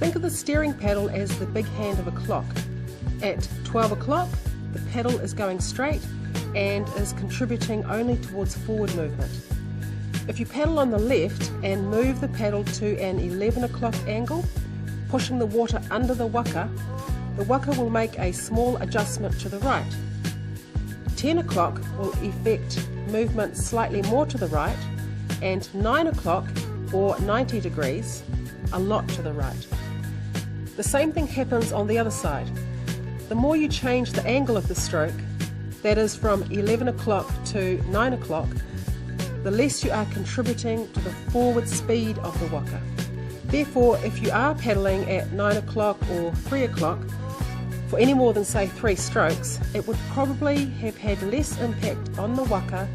Think of the steering paddle as the big hand of a clock. At 12 o'clock, the pedal is going straight and is contributing only towards forward movement. If you paddle on the left and move the paddle to an 11 o'clock angle, pushing the water under the waka will make a small adjustment to the right. 10 o'clock will effect movement slightly more to the right, and 9 o'clock, or 90 degrees, a lot to the right. The same thing happens on the other side. The more you change the angle of the stroke, that is from 11 o'clock to 9 o'clock, the less you are contributing to the forward speed of the waka. Therefore, if you are paddling at 9 o'clock or 3 o'clock, for any more than say 3 strokes, it would probably have had less impact on the waka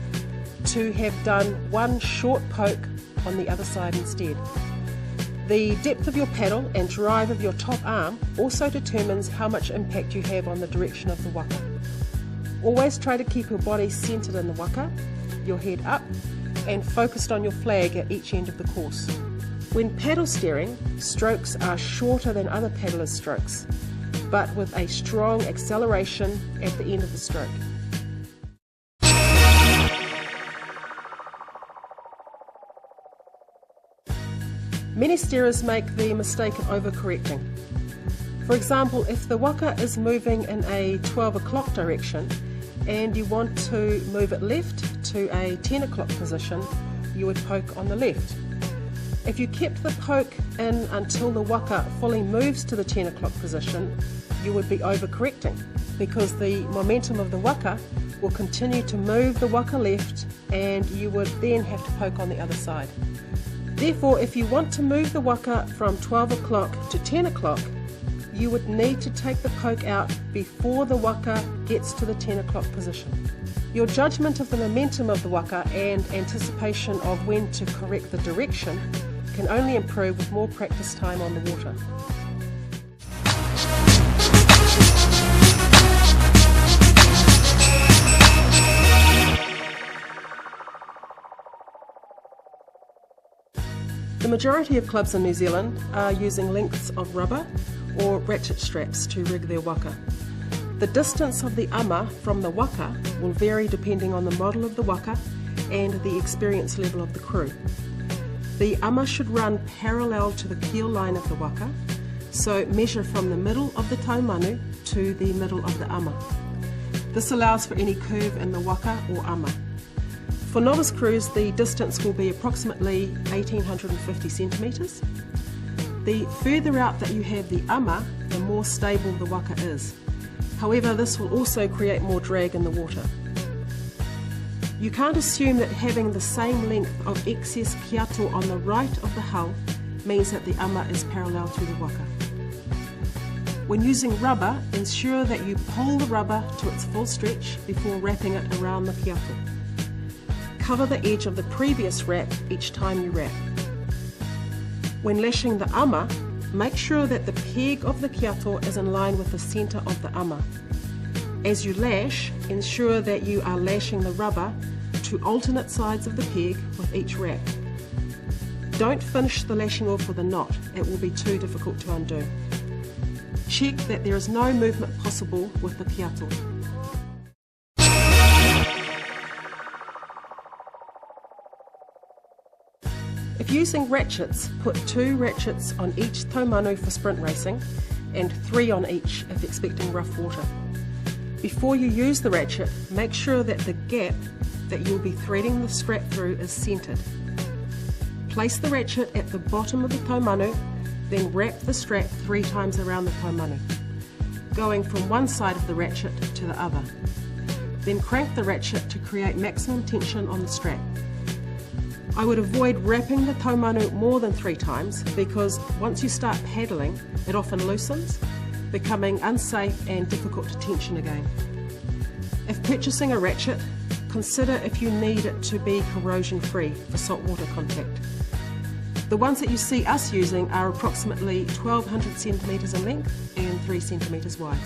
to have done one short poke on the other side instead. The depth of your paddle and drive of your top arm also determines how much impact you have on the direction of the waka. Always try to keep your body centered in the waka, your head up, and focused on your flag at each end of the course. When paddle steering, strokes are shorter than other paddlers' strokes, but with a strong acceleration at the end of the stroke. Many steerers make the mistake of overcorrecting. For example, if the waka is moving in a 12 o'clock direction and you want to move it left to a 10 o'clock position, you would poke on the left. If you kept the poke in until the waka fully moves to the 10 o'clock position, you would be overcorrecting, because the momentum of the waka will continue to move the waka left and you would then have to poke on the other side. Therefore, if you want to move the waka from 12 o'clock to 10 o'clock, you would need to take the poke out before the waka gets to the 10 o'clock position. Your judgment of the momentum of the waka and anticipation of when to correct the direction can only improve with more practice time on the water. The majority of clubs in New Zealand are using lengths of rubber or ratchet straps to rig their waka. The distance of the ama from the waka will vary depending on the model of the waka and the experience level of the crew. The ama should run parallel to the keel line of the waka, so measure from the middle of the taumanu to the middle of the ama. This allows for any curve in the waka or ama. For novice crews, the distance will be approximately 1850 centimetres. The further out that you have the ama, the more stable the waka is. However, this will also create more drag in the water. You can't assume that having the same length of excess kiato on the right of the hull means that the ama is parallel to the waka. When using rubber, ensure that you pull the rubber to its full stretch before wrapping it around the kiato. Cover the edge of the previous wrap each time you wrap. When lashing the ama, make sure that the peg of the kiato is in line with the centre of the ama. As you lash, ensure that you are lashing the rubber to alternate sides of the peg with each wrap. Don't finish the lashing off with a knot, it will be too difficult to undo. Check that there is no movement possible with the kiato. If using ratchets, put 2 ratchets on each taumanu for sprint racing and 3 on each if expecting rough water. Before you use the ratchet, make sure that the gap that you'll be threading the strap through is centred. Place the ratchet at the bottom of the taumanu, then wrap the strap 3 times around the taumanu, going from one side of the ratchet to the other. Then crank the ratchet to create maximum tension on the strap. I would avoid wrapping the taumanu more than 3 times, because once you start paddling, it often loosens, becoming unsafe and difficult to tension again. If purchasing a ratchet, consider if you need it to be corrosion free for saltwater contact. The ones that you see us using are approximately 1200 centimetres in length and 3 centimetres wide.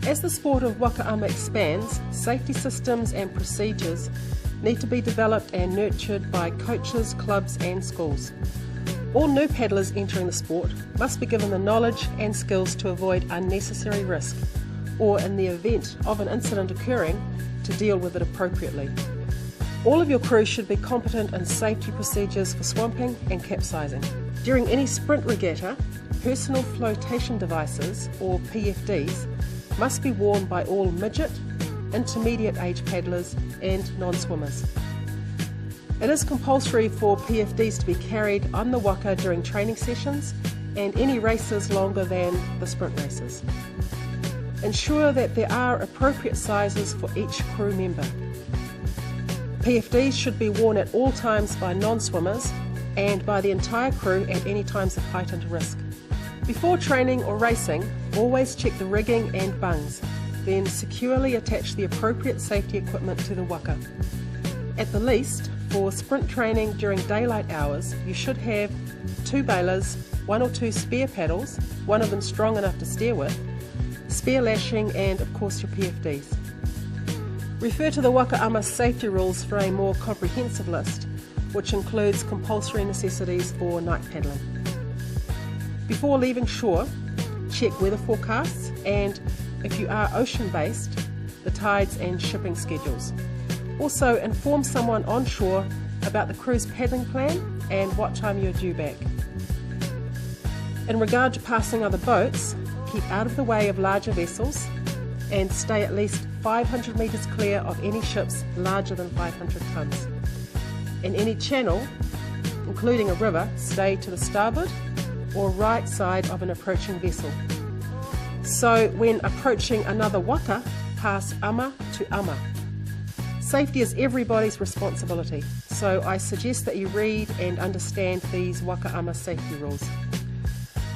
As the sport of waka ama expands, safety systems and procedures need to be developed and nurtured by coaches, clubs and schools. All new paddlers entering the sport must be given the knowledge and skills to avoid unnecessary risk, or in the event of an incident occurring, to deal with it appropriately. All of your crew should be competent in safety procedures for swamping and capsizing. During any sprint regatta, personal flotation devices, or PFDs, must be worn by all midget, intermediate age paddlers and non-swimmers. It is compulsory for PFDs to be carried on the Waka during training sessions and any races longer than the sprint races. Ensure that there are appropriate sizes for each crew member. PFDs should be worn at all times by non-swimmers and by the entire crew at any times of heightened risk. Before training or racing, always check the rigging and bungs, then securely attach the appropriate safety equipment to the Waka. At the least, for sprint training during daylight hours, you should have 2 bailers, 1 or 2 spare paddles, one of them strong enough to steer with, spare lashing and of course your PFDs. Refer to the Waka Ama safety rules for a more comprehensive list, which includes compulsory necessities for night paddling. Before leaving shore, check weather forecasts and, if you are ocean-based, the tides and shipping schedules. Also, inform someone on shore about the crew's paddling plan and what time you're due back. In regard to passing other boats, keep out of the way of larger vessels and stay at least 500 metres clear of any ships larger than 500 tonnes. In any channel, including a river, stay to the starboard or right side of an approaching vessel. So when approaching another Waka, pass ama to ama. Safety is everybody's responsibility, so I suggest that you read and understand these Waka Ama safety rules.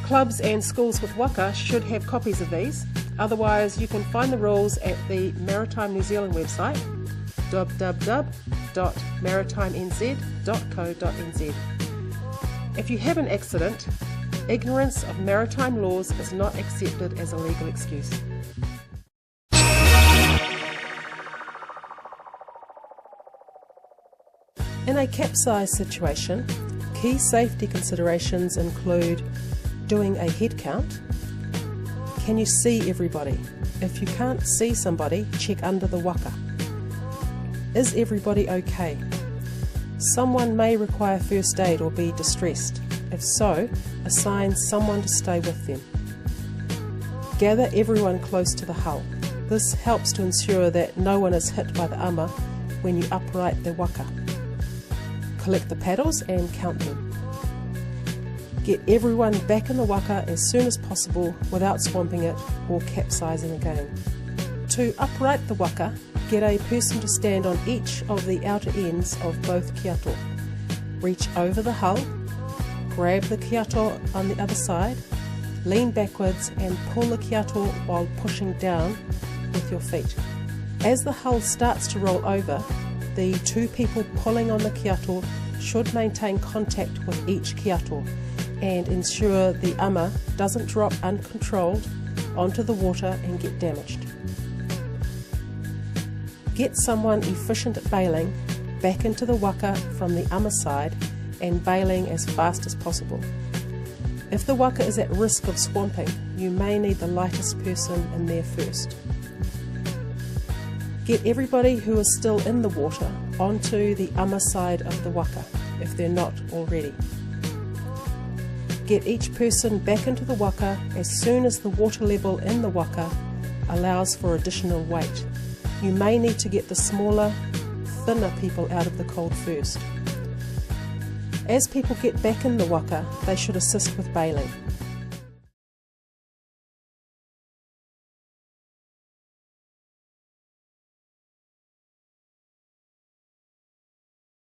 Clubs and schools with Waka should have copies of these, otherwise you can find the rules at the Maritime New Zealand website www.maritimenz.co.nz. If you have an accident, ignorance of maritime laws is not accepted as a legal excuse. In a capsized situation, key safety considerations include doing a head count. Can you see everybody? If you can't see somebody, check under the Waka. Is everybody okay? Someone may require first aid or be distressed. If so, assign someone to stay with them. Gather everyone close to the hull. This helps to ensure that no one is hit by the ama when you upright the Waka. Collect the paddles and count them. Get everyone back in the Waka as soon as possible without swamping it or capsizing again. To upright the Waka, get a person to stand on each of the outer ends of both kiato. Reach over the hull, grab the kiato on the other side, lean backwards and pull the kiato while pushing down with your feet. As the hull starts to roll over, the 2 people pulling on the kiato should maintain contact with each kiato and ensure the ama doesn't drop uncontrolled onto the water and get damaged. Get someone efficient at bailing back into the Waka from the ama side and bailing as fast as possible. If the Waka is at risk of swamping, you may need the lightest person in there first. Get everybody who is still in the water onto the ama side of the Waka, if they're not already. Get each person back into the Waka as soon as the water level in the Waka allows for additional weight. You may need to get the smaller, thinner people out of the cold first. As people get back in the Waka, they should assist with bailing.